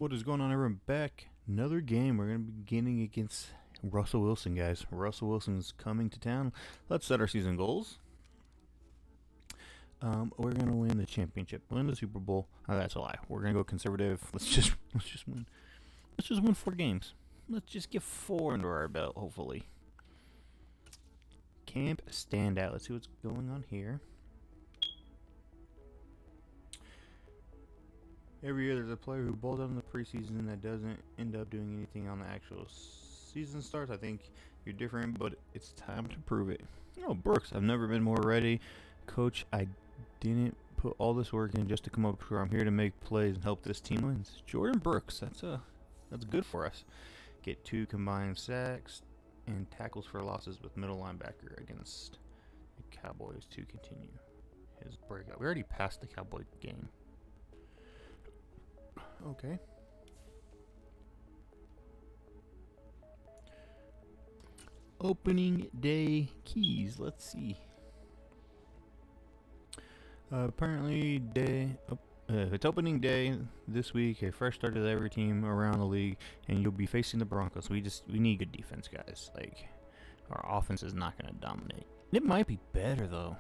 What is going on, everyone? Back. Another game. We're going to be beginning against Russell Wilson, guys. Russell Wilson's coming to town. Let's set our season goals. We're going to win the championship. Win the Super Bowl. Oh, that's a lie. We're going to go conservative. Let's just win. Let's just win 4 games. Let's just get 4 under our belt, hopefully. Camp standout. Let's see what's going on here. Every year there's a player who balled out in the preseason that doesn't end up doing anything on the actual season starts. I think you're different, but it's time to prove it. Oh, Brooks, I've never been more ready. Coach, I didn't put all this work in just to come up here. I'm here to make plays and help this team win. Jordan Brooks, that's good for us. Get 2 combined sacks and tackles for losses with middle linebacker against the Cowboys to continue his breakout. We already passed the Cowboy game. Okay. Opening day keys. Let's see. Apparently, it's opening day this week. A fresh start to every team around the league, and you'll be facing the Broncos. We need good defense, guys. Like, our offense is not going to dominate. It might be better though.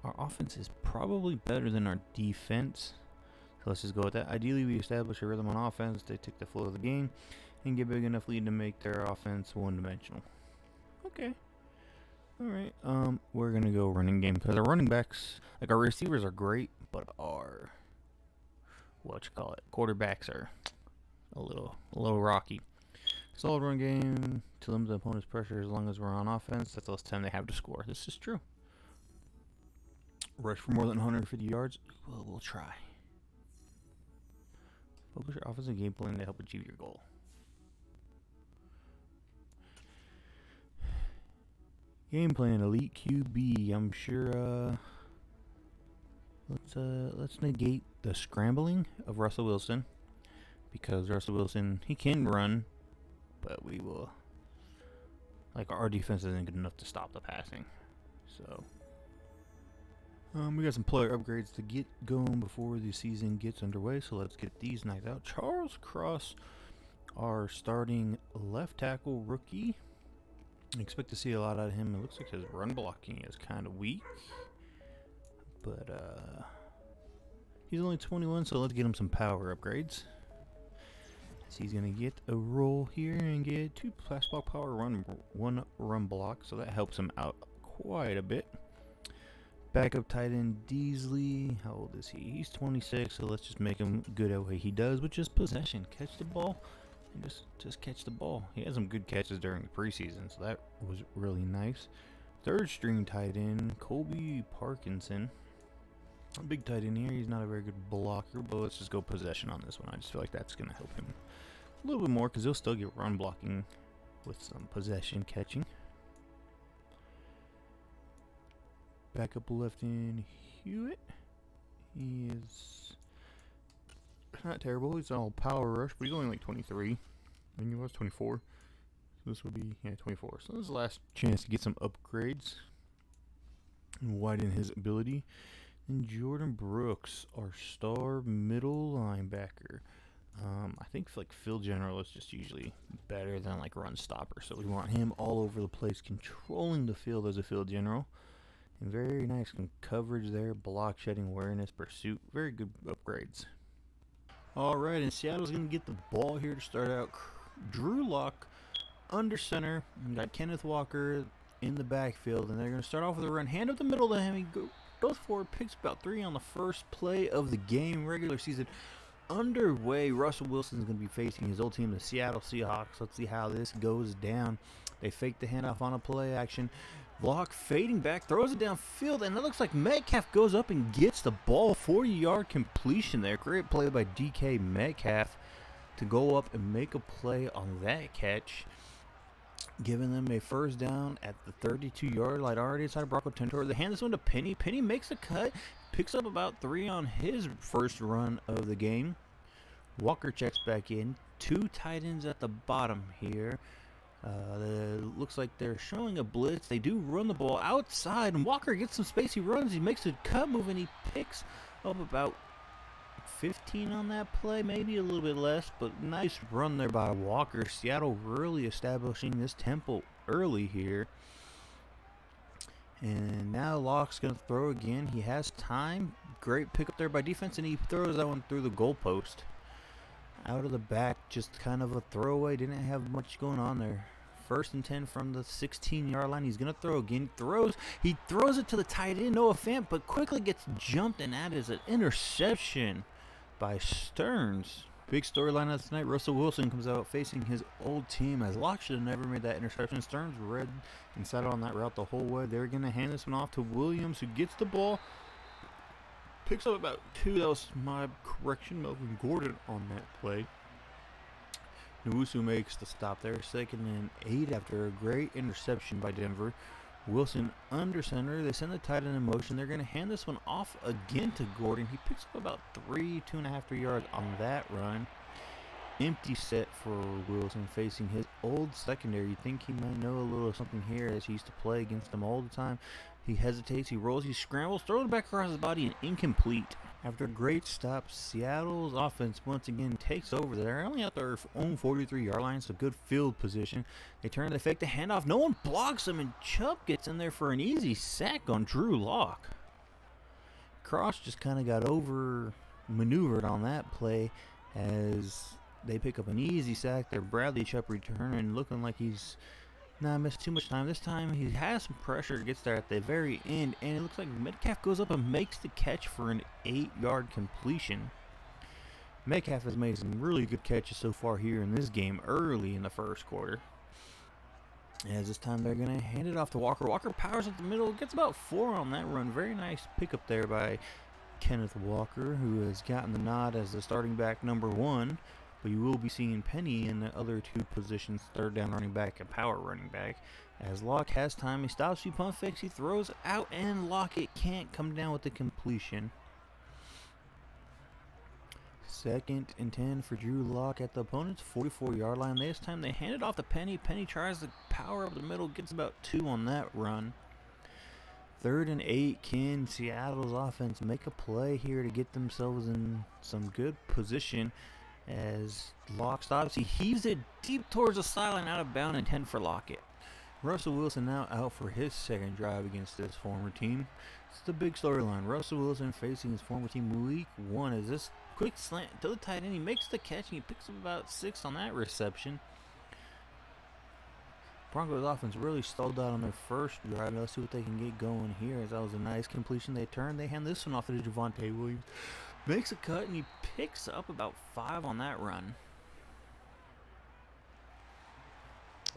Our offense is probably better than our defense. So let's just go with that. Ideally, we establish a rhythm on offense. They take the flow of the game and get big enough lead to make their offense one-dimensional. Okay. All right. We're gonna go running game because our running backs, like our receivers, are great, but our quarterbacks are a little rocky. Solid run game to limit the opponent's pressure as long as we're on offense. That's the less time they have to score. This is true. Rush for more than 150 yards. We'll try. Focus your offensive game plan to help achieve your goal. Game plan, elite QB. I'm sure. Let's negate the scrambling of Russell Wilson, because Russell Wilson, he can run, but we will. Like, our defense isn't good enough to stop the passing. So. We got some player upgrades to get going before the season gets underway, so let's get these knocked out. Charles Cross, our starting left tackle rookie. I expect to see a lot out of him. It looks like his run blocking is kind of weak, but he's only 21, so let's get him some power upgrades. So he's going to get a roll here and get 2 pass block power, 1 run block, so that helps him out quite a bit. Backup tight end Deasley, how old is he? He's 26, so let's just make him good at what he does, which is possession. Catch the ball and just catch the ball. He had some good catches during the preseason, so that was really nice. Third string tight end, Colby Parkinson. A big tight end here. He's not a very good blocker, but let's just go possession on this one. I just feel like that's going to help him a little bit more because he'll still get run blocking with some possession catching. Backup left end Hewitt. He is not terrible. He's all power rush, but he's only like 23. I think he was 24. So this would be 24. So this is the last chance to get some upgrades and widen his ability. And Jordan Brooks, our star middle linebacker. I think like field general is just usually better than like run stopper. So we want him all over the place, controlling the field as a field general. And very nice coverage there, block shedding awareness, pursuit, very good upgrades. Alright, and Seattle's going to get the ball here to start out. Drew Lock under center, and got Kenneth Walker in the backfield, and they're going to start off with a run. Hand up the middle to him, he goes forward, picks about 3 on the first play of the game. Regular season underway. Russell Wilson's going to be facing his old team, the Seattle Seahawks. Let's see how this goes down. They fake the handoff on a play action. Block fading back, throws it downfield, and it looks like Metcalf goes up and gets the ball. 40-yard completion there. Great play by DK Metcalf to go up and make a play on that catch, giving them a first down at the 32-yard line, already inside Bronco territory. They hand this one to Penny. Penny makes a cut, picks up about 3 on his first run of the game. Walker checks back in. 2 tight ends at the bottom here. Looks like they're showing a blitz. They do run the ball outside, and Walker gets some space. He runs, he makes a cut move, and he picks up about 15 on that play, maybe a little bit less, but nice run there by Walker. Seattle really establishing this tempo early here. And now Locke's going to throw again. He has time. Great pick up there by defense, and he throws that one through the goalpost. Out of the back, just kind of a throwaway. Didn't have much going on there. 1st and 10 from the 16-yard line. He's going to throw again. He throws it to the tight end, Noah Fant, but quickly gets jumped, and that is an interception by Stearns. Big storyline of tonight. Russell Wilson comes out facing his old team, as Locke should have never made that interception. Stearns read and sat on that route the whole way. They're going to hand this one off to Williams, who gets the ball. Picks up about 2. That was my correction. Melvin Gordon on that play. Nwosu makes the stop there. 2nd and 8 after a great interception by Denver. Wilson under center. They send the tight end in motion. They're going to hand this one off again to Gordon. He picks up about 2.5, 3 yards on that run. Empty set for Wilson facing his old secondary. You think he might know a little something here, as he used to play against them all the time. He hesitates, he rolls, he scrambles, throws it back across his body, and incomplete. After a great stop, Seattle's offense once again takes over. They're only at their own 43-yard line, so good field position. They fake the handoff. No one blocks them, and Chubb gets in there for an easy sack on Drew Lock. Cross just kind of got over-maneuvered on that play, as they pick up an easy sack there. Bradley Chubb returning, looking like he's missed too much time. This time he has some pressure, gets there at the very end, and it looks like Metcalf goes up and makes the catch for an 8-yard completion. Metcalf has made some really good catches so far here in this game early in the first quarter. As this time they're going to hand it off to Walker. Walker powers up the middle, gets about 4 on that run. Very nice pickup there by Kenneth Walker, who has gotten the nod as the starting back number 1. But you will be seeing Penny in the other 2 positions, 3rd down running back and power running back. As Locke has time, he stops, he pump fakes, he throws out, and Lockett can't come down with the completion. 2nd and 10 for Drew Lock at the opponent's 44-yard line. This time they hand it off to Penny. Penny tries to power up the middle, gets about 2 on that run. 3rd and 8. Can Seattle's offense make a play here to get themselves in some good position? As Locke stops, he heaves it deep towards the sideline, out of bounds, and 10 for Lockett. Russell Wilson now out for his 2nd drive against this former team. It's the big storyline. Russell Wilson facing his former team week 1. As this quick slant to the tight end, he makes the catch, and he picks up about 6 on that reception. Broncos offense really stalled out on their first drive. Let's see what they can get going here, as that was a nice completion. They hand this one off to Javonte Williams. Makes a cut, and he picks up about 5 on that run.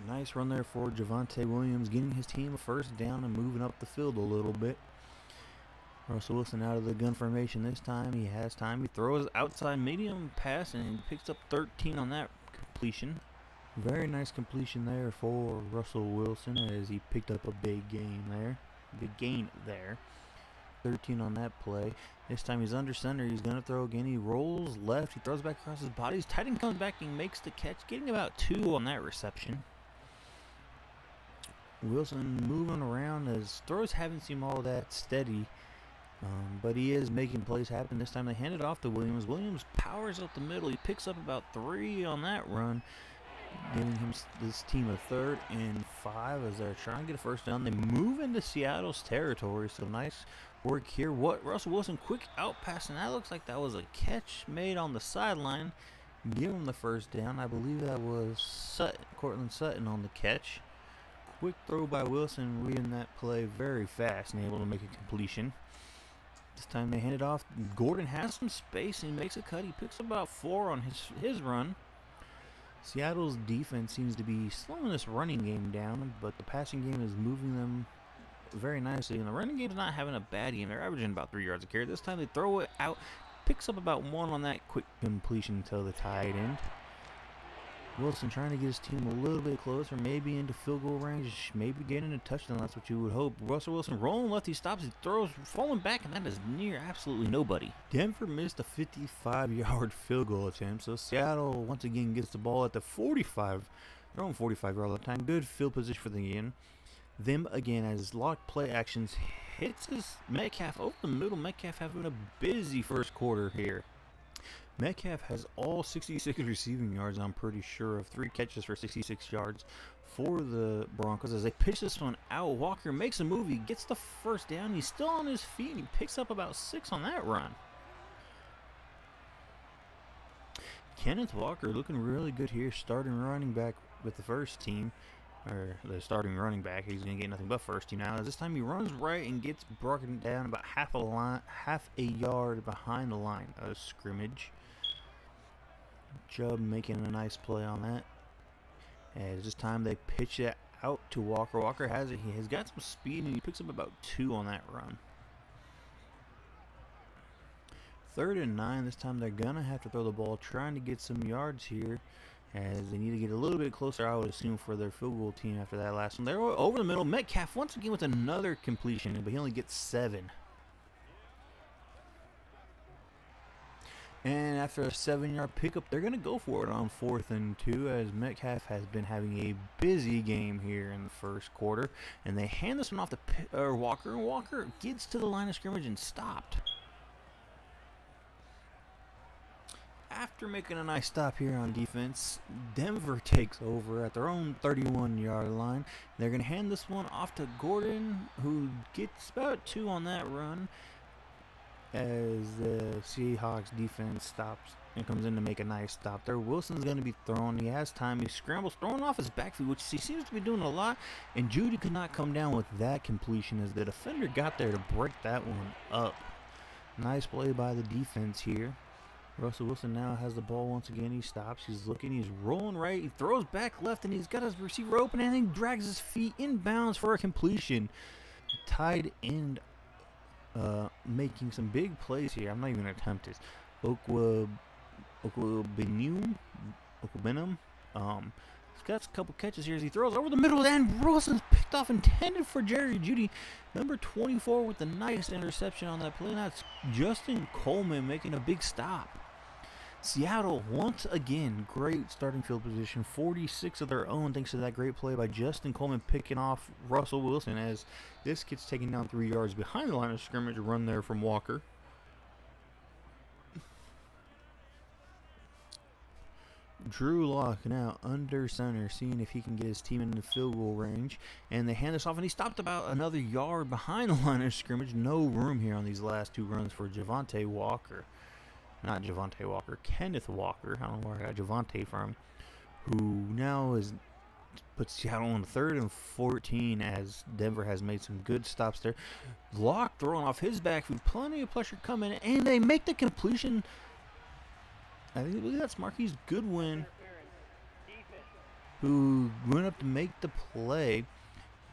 Nice run there for Javonte Williams, getting his team a 1st down and moving up the field a little bit. Russell Wilson out of the gun formation this time. He has time. He throws outside medium pass, and he picks up 13 on that completion. Very nice completion there for Russell Wilson, as he picked up a big gain there. 13 on that play. This time he's under center. He's going to throw again. He rolls left. He throws back across his body. His tight end comes back and makes the catch, getting about 2 on that reception. Wilson moving around, as throws haven't seemed all that steady, but he is making plays happen. This time they hand it off to Williams. Williams powers up the middle. He picks up about 3 on that run, giving this team a 3rd and 5 as they're trying to get a 1st down. They move into Seattle's territory, so nice work here. Russell Wilson, quick out pass, and that looks like that was a catch made on the sideline. Give him the 1st down. I believe that was Cortland Sutton on the catch. Quick throw by Wilson, reading that play very fast and able to make a completion. This time they hand it off. Gordon has some space and he makes a cut. He picks up about 4 on his run. Seattle's defense seems to be slowing this running game down, but the passing game is moving them very nicely. And the running game is not having a bad game. They're averaging about 3 yards a carry. This time they throw it out. Picks up about 1 on that quick completion to the tight end. Wilson trying to get his team a little bit closer, maybe into field goal range, maybe getting a touchdown. That's what you would hope. Russell Wilson rolling left, he stops, he throws, falling back, and that is near absolutely nobody. Denver missed a 55-yard field goal attempt, so Seattle once again gets the ball at the 45, their own 45-yard line time. Good field position for them again as lock play actions hits his Metcalf over the middle. Metcalf having a busy first quarter here. Metcalf has all 66 receiving yards, I'm pretty sure, of 3 catches for 66 yards for the Broncos. As they pitch this one out, Walker makes a move. He gets the first down. He's still on his feet, and he picks up about 6 on that run. Kenneth Walker looking really good here, starting running back with the first team. Or the starting running back. He's going to get nothing but first team now. This time he runs right and gets broken down about half a yard behind the line of scrimmage. Chubb making a nice play on that. As this time they pitch it out to Walker. Walker has it. He has got some speed, and he picks up about 2 on that run. 3rd and 9. This time they're going to have to throw the ball, trying to get some yards here, as they need to get a little bit closer, I would assume, for their field goal team after that last one. They're over the middle. Metcalf once again with another completion, but he only gets 7. And after a 7-yard pickup, they're going to go for it on 4th and 2, as Metcalf has been having a busy game here in the first quarter. And they hand this one off to Walker, and Walker gets to the line of scrimmage and stopped. After making a nice stop here on defense, Denver takes over at their own 31-yard line. They're going to hand this one off to Gordon, who gets about 2 on that run, as the Seahawks defense stops and comes in to make a nice stop there. Wilson's going to be thrown. He has time. He scrambles, throwing off his backfield, which he seems to be doing a lot. And Judy could not come down with that completion, as the defender got there to break that one up. Nice play by the defense here. Russell Wilson now has the ball once again. He stops. He's looking. He's rolling right. He throws back left, and he's got his receiver open, and he drags his feet inbounds for a completion. Tight end making some big plays here. I'm not even going to attempt this. Okwubenum. He's got a couple catches here as he throws over the middle, and Wilson's picked off, intended for Jerry Jeudy. Number 24 with the nice interception on that play. That's Justin Coleman making a big stop. Seattle, once again, great starting field position, 46 of their own, thanks to that great play by Justin Coleman picking off Russell Wilson, as this gets taken down 3 yards behind the line of scrimmage. Run there from Walker. Drew Lock now under center, seeing if he can get his team in the field goal range. And they hand this off, and he stopped about another yard behind the line of scrimmage. No room here on these last 2 runs for Javonte Walker. Not Javonte Walker, Kenneth Walker. I don't know where I got Javonte from. Who now puts Seattle on 3rd and 14, as Denver has made some good stops there. Lock throwing off his back with plenty of pressure coming, and they make the completion. I believe that's Marquise Goodwin, who went up to make the play,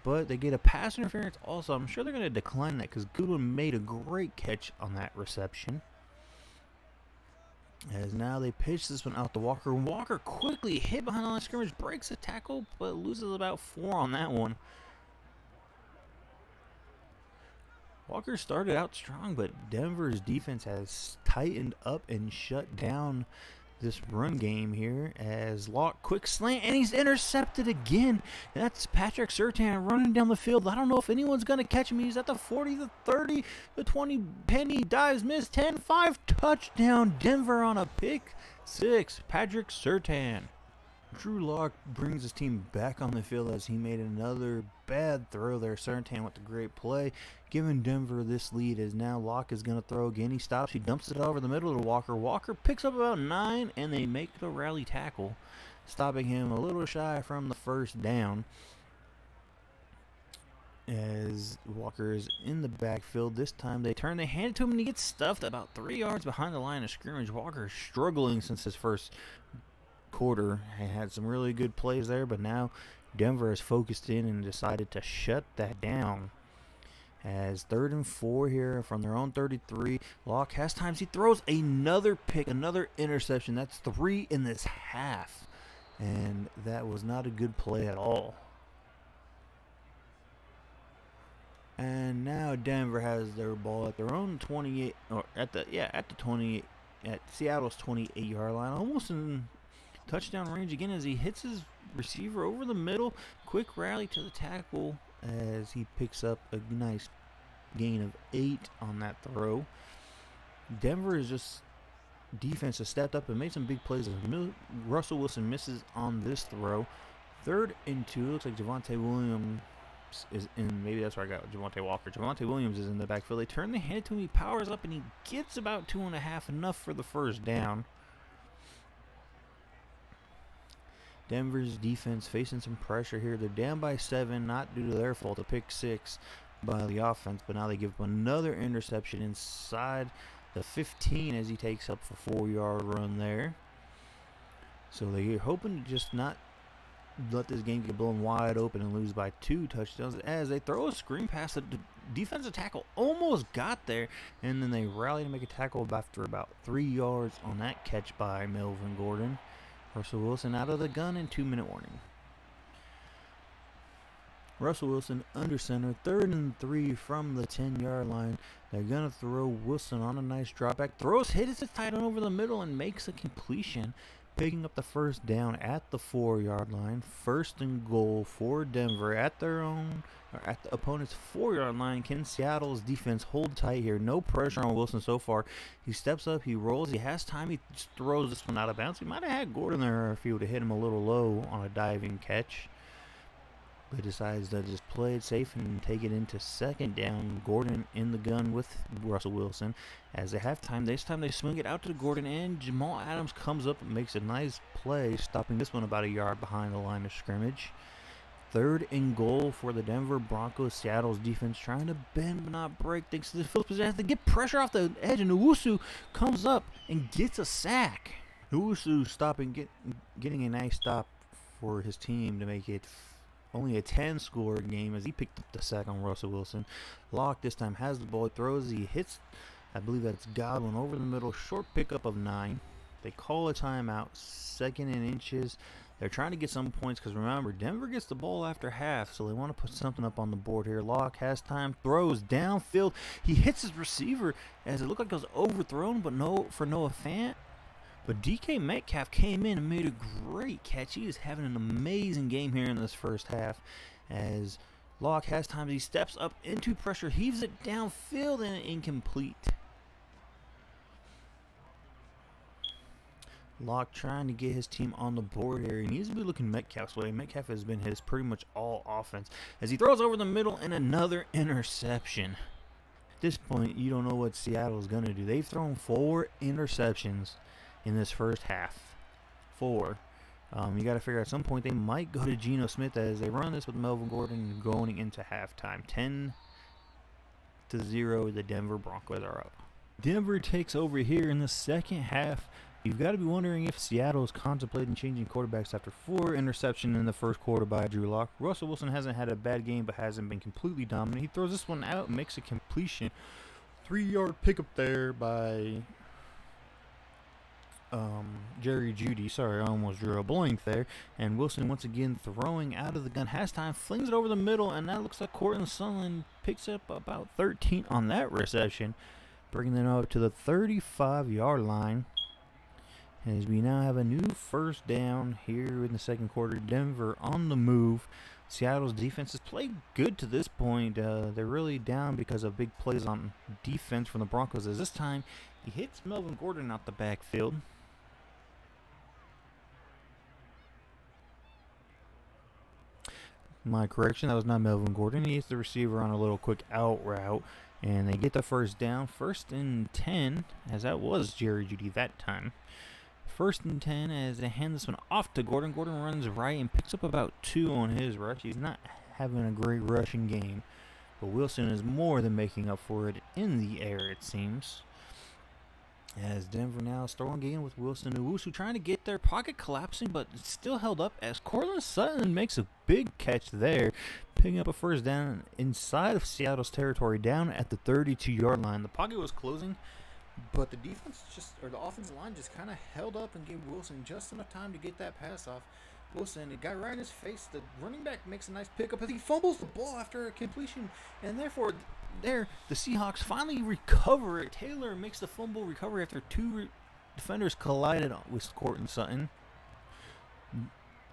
but they get a pass interference also. I'm sure they're going to decline that, because Goodwin made a great catch on that reception. As now they pitch this one out to Walker. Walker quickly hit behind the line of scrimmage, breaks a tackle, but loses about 4 on that one. Walker started out strong, but Denver's defense has tightened up and shut down this run game here, as Lock quick slant, and he's intercepted again. And that's Patrick Surtain running down the field. I don't know if anyone's going to catch him. He's at the 40, the 30, the 20. Penny dives, miss, 10-5, touchdown Denver on a pick 6. Patrick Surtain. Drew Lock brings his team back on the field, as he made another bad throw there. Surtain with the great play, giving Denver this lead, as now Lock is going to throw again. He stops. He dumps it over the middle to Walker. Walker picks up about 9, and they make the rally tackle, stopping him a little shy from the first down. As Walker is in the backfield, this time they turn, they hand it to him, and he gets stuffed about 3 yards behind the line of scrimmage. Walker is struggling since his first quarter. He had some really good plays there, but now Denver has focused in and decided to shut that down. As 3rd and 4 here from their own 33. Lock has times. He throws another pick, another interception. That's 3 in this half, and that was not a good play at all. And now Denver has their ball at their own 28, or at the 28, at Seattle's 28-yard line, almost in touchdown range again, as he hits his receiver over the middle. Quick rally to the tackle, as he picks up a nice gain of 8 on that throw. Denver is just defense has stepped up and made some big plays. Russell Wilson misses on this throw. 3rd and 2. Looks like Javonte Williams is in. Maybe that's where I got Javonte Walker. Javonte Williams is in the backfield. They turn the hand to him. He powers up and he gets about 2.5, enough for the first down. Denver's defense facing some pressure here. They're down by 7, not due to their fault. A pick 6 by the offense, but now they give up another interception inside the 15 as he takes up a 4-yard run there. So they're hoping to just not let this game get blown wide open and lose by 2 touchdowns as they throw a screen pass that the defensive tackle almost got there, and then they rally to make a tackle after about 3 yards on that catch by Melvin Gordon. Russell Wilson out of the gun and 2-minute warning. Russell Wilson under center, 3rd and 3 from the 10-yard line. They're going to throw. Wilson on a nice drop back. Throws, hits his tight end over the middle and makes a completion, picking up the first down at the 4-yard line. 1st and goal for Denver at their own, or at the opponent's 4-yard line. Can Seattle's defense hold tight here? No pressure on Wilson so far. He steps up, he rolls, he has time, he just throws this one out of bounds. He might have had Gordon there if he would have hit him a little low on a diving catch. But decides to just play it safe and take it into 2nd down. Gordon in the gun with Russell Wilson. As they have time, this time they swing it out to Gordon, and Jamal Adams comes up and makes a nice play, stopping this one about a yard behind the line of scrimmage. 3rd and goal for the Denver Broncos. Seattle's defense trying to bend but not break. Thanks to the field position, has to get pressure off the edge, and Owusu comes up and gets a sack. Owusu getting a nice stop for his team to make it only a 10-score game as he picked up the sack on Russell Wilson. Locke this time has the ball, throws, he hits, I believe that's Godwin over the middle, short pickup of 9. They call a timeout, 2nd and inches. They're trying to get some points because remember, Denver gets the ball after half, so they want to put something up on the board here. Locke has time, throws downfield. He hits his receiver as it looked like it was overthrown, but no for Noah Fant. But DK Metcalf came in and made a great catch. He is having an amazing game here in this first half. As Locke has time, he steps up into pressure, heaves it downfield, and incomplete. Locke trying to get his team on the board here. He needs to be looking Metcalf's way. Metcalf has been his pretty much all offense as he throws over the middle and another interception. At this point, you don't know what Seattle's going to do. They've thrown 4 interceptions in this first half. 4. You got to figure at some point they might go to Geno Smith as they run this with Melvin Gordon going into halftime. 10-0, the Denver Broncos are up. Denver takes over here in the second half. You've got to be wondering if Seattle is contemplating changing quarterbacks after 4 interceptions in the first quarter by Drew Lock. Russell Wilson hasn't had a bad game but hasn't been completely dominant. He throws this one out and makes a completion. 3-yard pickup there by Jerry Jeudy. Sorry, I almost drew a blank there. And Wilson once again throwing out of the gun. Has time, flings it over the middle, and that looks like Cortland Sutherland picks up about 13 on that reception, bringing them up to the 35-yard line. As we now have a new first down here in the second quarter. Denver on the move. Seattle's defense has played good to this point. They're really down because of big plays on defense from the Broncos. As this time, he hits Melvin Gordon out the backfield. My correction, that was not Melvin Gordon. He hits the receiver on a little quick out route. And they get the first down. 1st and 10, as that was Jerry Jeudy that time. 1st and 10 as they hand this one off to Gordon. Gordon runs right and picks up about 2 on his rush. He's not having a great rushing game, but Wilson is more than making up for it in the air, it seems. As Denver now is throwing game with Wilson and Owusu trying to get their pocket collapsing, but it's still held up as Cortland Sutton makes a big catch there, picking up a first down inside of Seattle's territory down at the 32-yard line. The pocket was closing, but the defense the offensive line just kind of held up and gave Wilson just enough time to get that pass off. Wilson, it got right in his face. The running back makes a nice pickup as he fumbles the ball after a completion, and therefore the Seahawks finally recover it. Taylor makes the fumble recovery after 2 defenders collided with Cortland Sutton.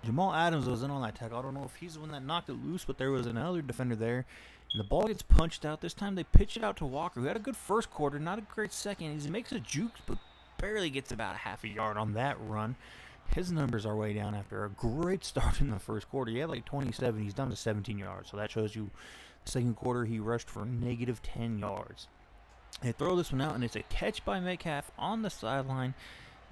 Jamal Adams was in on that tackle. I don't know if he's the one that knocked it loose, but there was another defender there. And the ball gets punched out. This time they pitch it out to Walker, who had a good first quarter, not a great second. He makes a juke, but barely gets about a half a yard on that run. His numbers are way down after a great start in the first quarter. He had like 27. He's down to 17 yards. So that shows you the second quarter he rushed for negative 10 yards. They throw this one out, and it's a catch by Metcalf on the sideline,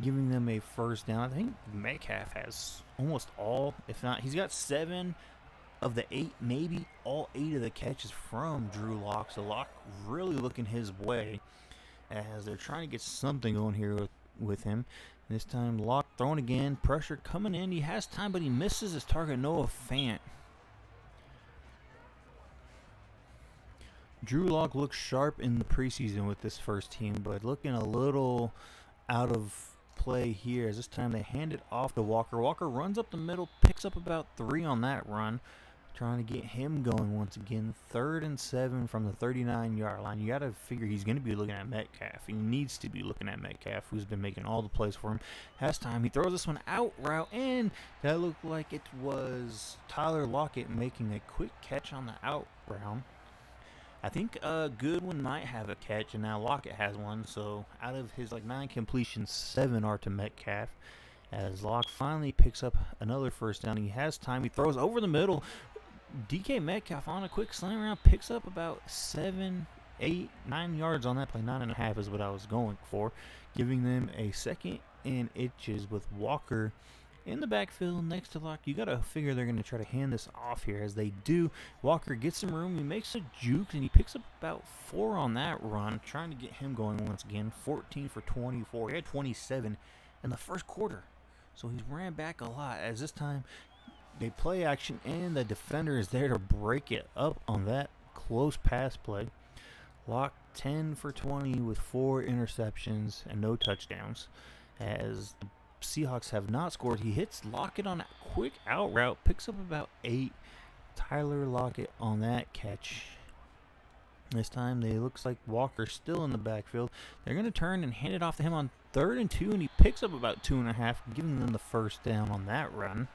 giving them a first down. I think Metcalf has almost all, if not, he's got 7 of the 8, maybe all 8 of the catches from Drew Lock. So Lock really looking his way as they're trying to get something going here with him. This time, Lock throwing again. Pressure coming in. He has time, but he misses his target, Noah Fant. Drew Lock looks sharp in the preseason with this first team, but looking a little out of play here as this time they hand it off to Walker. Walker runs up the middle, picks up about 3 on that run. Trying to get him going once again. 3rd and 7 from the 39-yard line. You got to figure he's going to be looking at Metcalf. He needs to be looking at Metcalf, who's been making all the plays for him. Has time. He throws this one out route, and that looked like it was Tyler Lockett making a quick catch on the out route. I think Goodwin might have a catch, and now Lockett has one. So out of his 9 completions, 7 are to Metcalf. As Lock finally picks up another first down. He has time. He throws over the middle. DK Metcalf on a quick slant route picks up about 7, 8, 9 yards on that play. 9.5 is what I was going for, giving them a 2nd and inches with Walker in the backfield next to Lock. You got to figure they're going to try to hand this off here. As they do, Walker gets some room. He makes a juke, and he picks up about 4 on that run, trying to get him going once again. 14 for 24. He had 27 in the first quarter, so he's ran back a lot. As this time, they play action, and the defender is there to break it up on that close pass play. Lock 10 for 20 with 4 interceptions and no touchdowns. As the Seahawks have not scored, he hits Lockett on a quick out route, picks up about 8. Tyler Lockett on that catch. This time, they looks like Walker's still in the backfield. They're going to turn and hand it off to him on 3rd and 2, and he picks up about 2.5, giving them the first down on that run.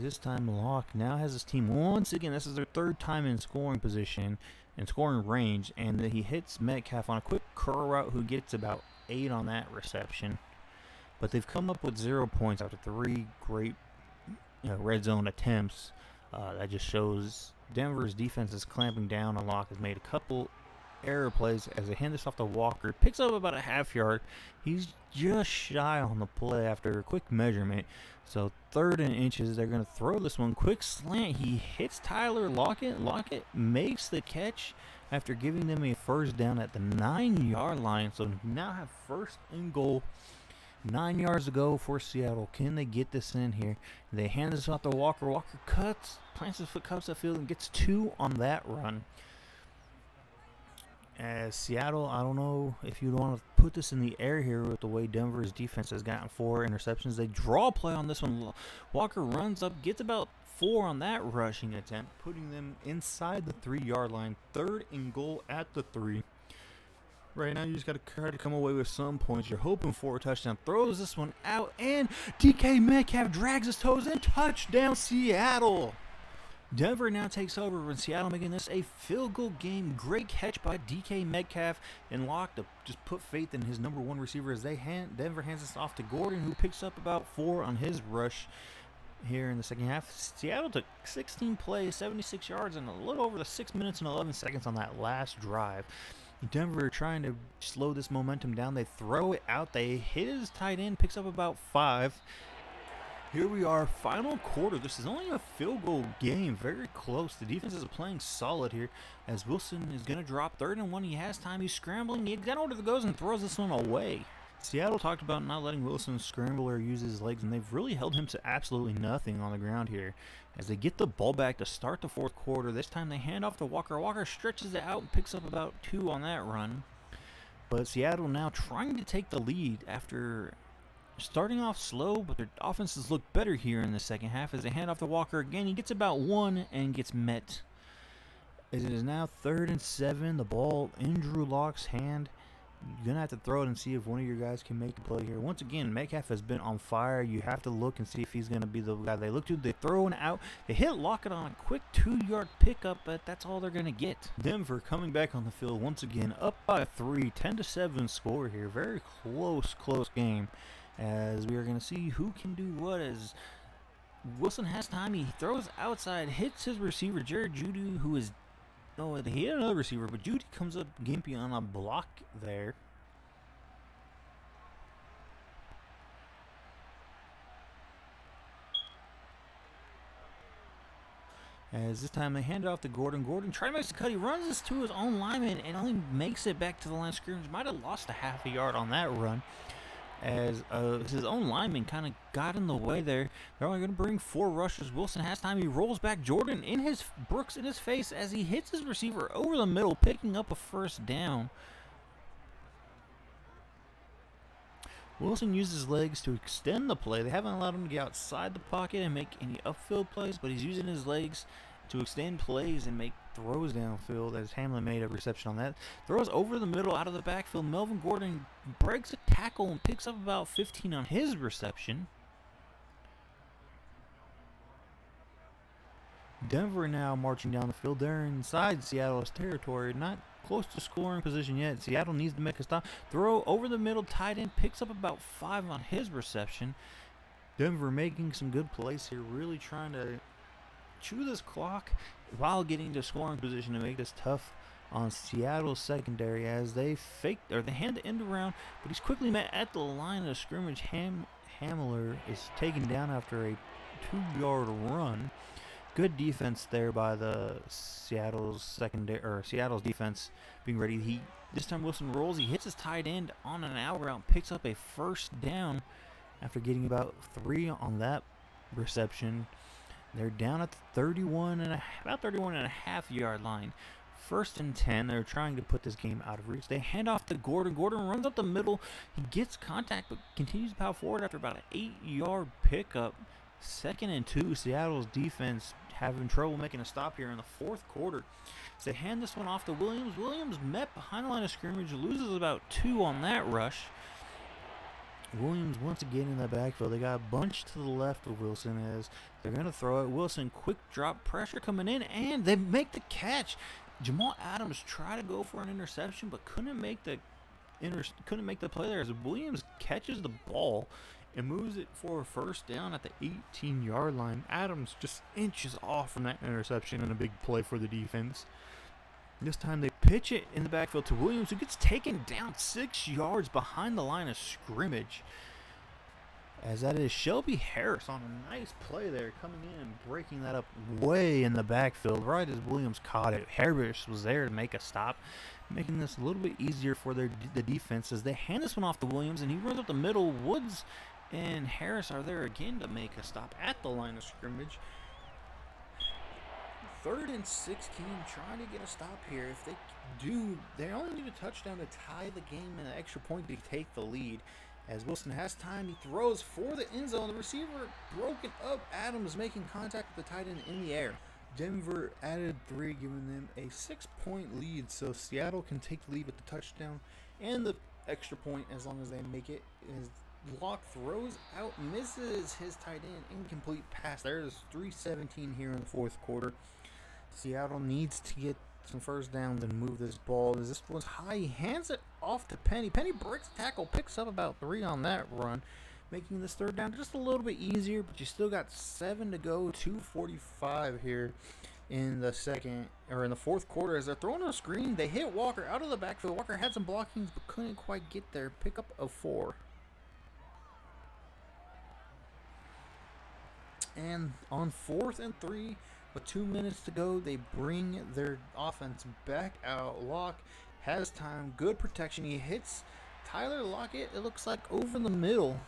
This time, Lock now has his team once again. This is their 3rd time in scoring position and scoring range, and he hits Metcalf on a quick curl route, who gets about 8 on that reception. But they've come up with 0 points after 3 great red zone attempts. That just shows Denver's defense is clamping down on Lock. Has made a couple error plays as they hand this off to Walker. Picks up about a half yard. He's just shy on the play after a quick measurement. So 3rd and inches. They're going to throw this one. Quick slant. He hits Tyler Lockett. Lockett makes the catch after giving them a first down at the 9-yard line. So now have 1st and goal. 9 yards to go for Seattle. Can they get this in here? They hand this off to Walker. Walker cuts, plants his foot, cuts the field, and gets 2 on that run. As Seattle, I don't know if you'd want to put this in the air here with the way Denver's defense has gotten 4 interceptions. They draw a play on this one. Walker runs up, gets about 4 on that rushing attempt, putting them inside the 3-yard line. 3rd and goal at the 3. Right now, you just got to try to come away with some points. You're hoping for a touchdown. Throws this one out, and DK Metcalf drags his toes in. Touchdown, Seattle. Denver now takes over with Seattle, making this a field goal game. Great catch by DK Metcalf and Lock to just put faith in his number 1 receiver as Denver hands this off to Gordon, who picks up about 4 on his rush here in the second half. Seattle took 16 plays, 76 yards, and a little over the 6 minutes and 11 seconds on that last drive. Denver trying to slow this momentum down. They throw it out. They hit his tight end, picks up about 5. Here we are, final quarter. This is only a field goal game, very close. The defense is playing solid here as Wilson is going to drop 3rd and 1. He has time. He's scrambling. He gets over the goes and throws this one away. Seattle talked about not letting Wilson scramble or use his legs, and they've really held him to absolutely nothing on the ground here. As they get the ball back to start the 4th quarter, this time they hand off to Walker. Walker stretches it out and picks up about 2 on that run. But Seattle now trying to take the lead after starting off slow, but their offenses look better here in the second half as they hand off to Walker again. He gets about 1 and gets met. It is now 3rd and 7. The ball in Drew Lock's hand You're going to have to throw it and see if one of your guys can make a play here. Once again, Metcalf has been on fire. You have to look and see if he's going to be the guy they look to. They throw it out. They hit Lockett on a quick 2-yard pickup, but that's all they're going to get. Denver coming back on the field once again, up by 3, 10-7 score here. Very close game, as we are going to see who can do what. As Wilson has time, he throws outside, hits his receiver, Jared Judy, who is... No, he had another receiver, but Judy comes up gimpy on a block there. As this time they hand it off to Gordon. Gordon tries to make the cut. He runs this to his own lineman and only makes it back to the line of scrimmage. Might have lost a half a yard on that run, as his own lineman kind of got in the way there. They're only going to bring 4 rushers. Wilson has time. He rolls back. Jordan in his Brooks in his face as he hits his receiver over the middle, picking up a first down. Wilson uses his legs to extend the play. They haven't allowed him to get outside the pocket and make any upfield plays, but he's using his legs to extend plays and make throws downfield, as Hamlin made a reception on that. Throws over the middle out of the backfield. Melvin Gordon breaks a tackle and picks up about 15 on his reception. Denver now marching down the field. They're inside Seattle's territory, not close to scoring position yet. Seattle needs to make a stop. Throw over the middle, tight end, picks up about 5 on his reception. Denver making some good plays here, really trying to chew this clock while getting to scoring position to make this tough on Seattle's secondary, as they hand the end around, but he's quickly met at the line of scrimmage. Hamler is taken down after a 2-yard run. Good defense there by the Seattle's defense being ready. This time Wilson rolls. He hits his tight end on an out route, picks up a first down after getting about 3 on that reception. They're down at the about 31 and a half yard line. 1st and 10. They're trying to put this game out of reach. They hand off to Gordon. Gordon runs up the middle. He gets contact, but continues to power forward after about an 8-yard pickup. 2nd and 2. Seattle's defense having trouble making a stop here in the 4th quarter. So they hand this one off to Williams. Williams met behind the line of scrimmage, loses about 2 on that rush. Williams once again in the backfield. They got a bunch to the left of Wilson as they're going to throw it. Wilson, quick drop, pressure coming in, and they make the catch. Jamal Adams tried to go for an interception, but couldn't make the play there, as Williams catches the ball and moves it for a first down at the 18-yard line. Adams just inches off from that interception, and a big play for the defense. This time they pitch it in the backfield to Williams, who gets taken down 6 yards behind the line of scrimmage. As that is Shelby Harris on a nice play there, coming in and breaking that up way in the backfield, right as Williams caught it. Harris was there to make a stop, making this a little bit easier for the defense as they hand this one off to Williams, and he runs up the middle. Woods and Harris are there again to make a stop at the line of scrimmage. 3rd and 16, trying to get a stop here. If they do, they only need a touchdown to tie the game and an extra point to take the lead. As Wilson has time, he throws for the end zone. The receiver broken up. Adams making contact with the tight end in the air. Denver added 3, giving them a 6-point lead. So Seattle can take the lead with the touchdown and the extra point as long as they make it. As Locke throws out, misses his tight end, incomplete pass. There's 3:17 here in the 4th quarter. Seattle needs to get some first downs and move this ball. As this one's high, he hands it off to Penny. Penny breaks the tackle, picks up about 3 on that run, making this 3rd down just a little bit easier, but you still got 7 to go, 2:45 here in the 4th quarter. As they're throwing a screen, they hit Walker out of the backfield. Walker had some blockings but couldn't quite get there. Pickup of 4. And on 4th and 3, with 2 minutes to go, they bring their offense back out. Locke has time, good protection. He hits Tyler Lockett, it looks like, over the middle.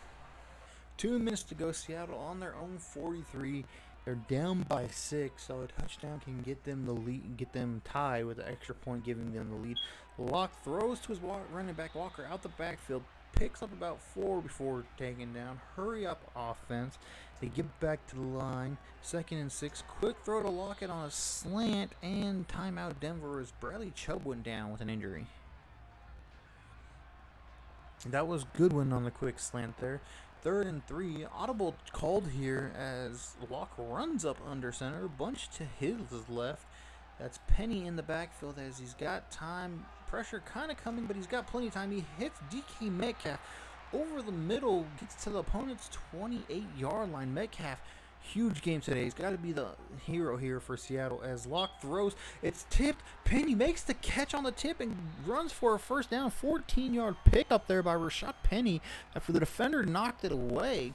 2 minutes to go, Seattle on their own 43. They're down by 6, so a touchdown can get them the lead, get them tied with an extra point, giving them the lead. Locke throws to his running back Walker out the backfield, picks up about 4 before taking down. Hurry up offense. They get back to the line. 2nd and 6. Quick throw to Lockett on a slant, and timeout Denver as Bradley Chubb went down with an injury. That was Goodwin on the quick slant there. 3rd and 3. Audible called here as Locke runs up under center. Bunch to his left. That's Penny in the backfield as he's got time. Pressure kind of coming, but he's got plenty of time. He hits DK Metcalf over the middle. Gets to the opponent's 28-yard line. Metcalf, huge game today. He's got to be the hero here for Seattle as Locke throws. It's tipped. Penny makes the catch on the tip and runs for a first down. 14-yard pick up there by Rashad Penny after the defender knocked it away.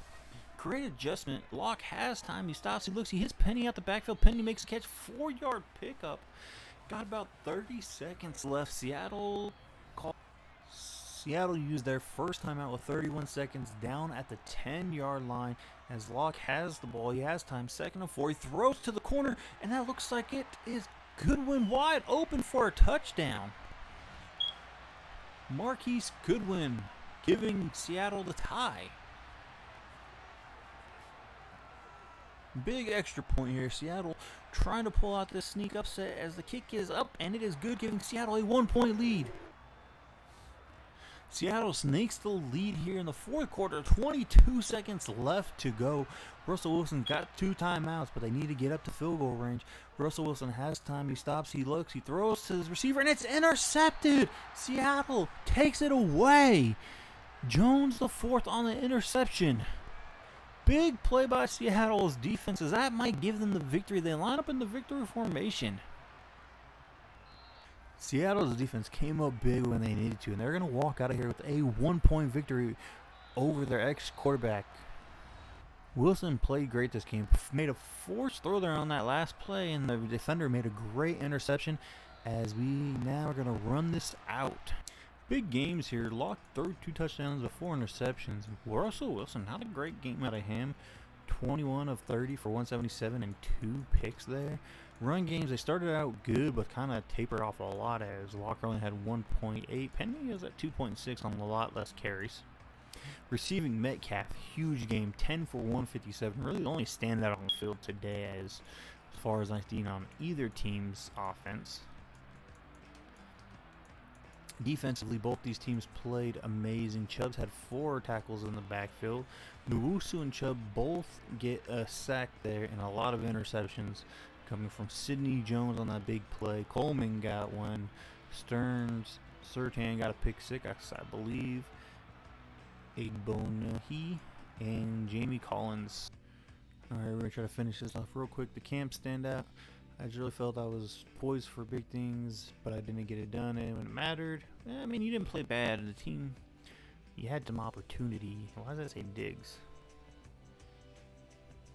Great adjustment. Locke has time. He stops. He looks. He hits Penny out the backfield. Penny makes a catch. 4-yard pickup. Got about 30 seconds left. Seattle used their first timeout with 31 seconds down at the 10-yard line as Locke has the ball. He has time. 2nd and 4. He throws to the corner, and that looks like it is Goodwin wide open for a touchdown. Marquise Goodwin giving Seattle the tie. Big extra point here. Seattle trying to pull out this sneak upset as the kick is up, and it is good, giving Seattle a 1-point lead. Seattle snakes the lead here in the 4th quarter. 22 seconds left to go. Russell Wilson got 2 timeouts, but they need to get up to field goal range. Russell Wilson has time. He stops. He looks. He throws to his receiver, and it's intercepted. Seattle takes it away. Jones the 4th on the interception. Big play by Seattle's defense, as that might give them the victory. They line up in the victory formation. Seattle's defense came up big when they needed to, and they're going to walk out of here with a 1-point victory over their ex-quarterback. Wilson played great this game. Made a forced throw there on that last play, and the defender made a great interception as we now are going to run this out. Big games here. Locke threw 2 touchdowns with 4 interceptions. Russell Wilson had a great game out of him. 21 of 30 for 177 and 2 picks there. Run games, they started out good, but kind of tapered off a lot as Locke only had 1.8. Penny is at 2.6 on a lot less carries. Receiving, Metcalf, huge game, 10 for 157. Really the only standout on the field today as far as I've seen on either team's offense. Defensively, both these teams played amazing. Chubbs had 4 tackles in the backfield. Nwosu and Chubb both get a sack there and a lot of interceptions coming from Sidney Jones on that big play. Coleman got one. Surtain got a pick 6, I believe. Agbonahi and Jamie Collins. Alright, we're going to try to finish this off real quick. The camp standout. I just really felt I was poised for big things, but I didn't get it done, and when it mattered, I mean, you didn't play bad. The team, you had some opportunity. Why does that say Diggs?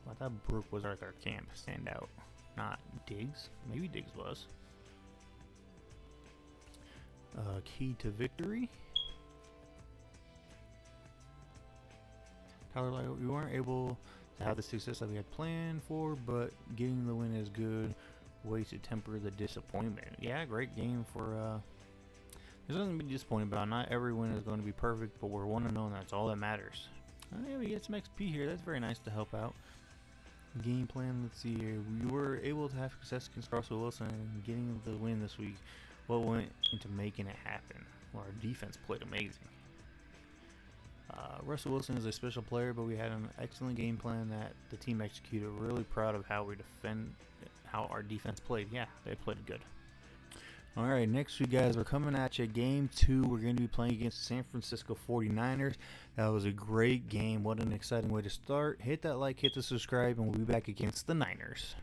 Well, I thought Brooke was like our camp standout, not Diggs. Maybe Diggs was. Key to victory. Tyler, like, we weren't able to have the success that we had planned for, but getting the win is good. Way to temper the disappointment. Yeah, great game for there's nothing to be disappointed about. Not every win is going to be perfect, but we're 1-0, and that's all that matters. Yeah, we get some XP here. That's very nice to help out. Game plan, let's see here. We were able to have success against Russell Wilson and getting the win this week. What went into making it happen? Well, our defense played amazing. Russell Wilson is a special player, but we had an excellent game plan that the team executed. Really proud of how how our defense played. Yeah, they played good. All right, next week, guys, we're coming at you. Game 2, we're going to be playing against the San Francisco 49ers. That was a great game. What an exciting way to start. Hit that like, hit the subscribe, and we'll be back against the Niners.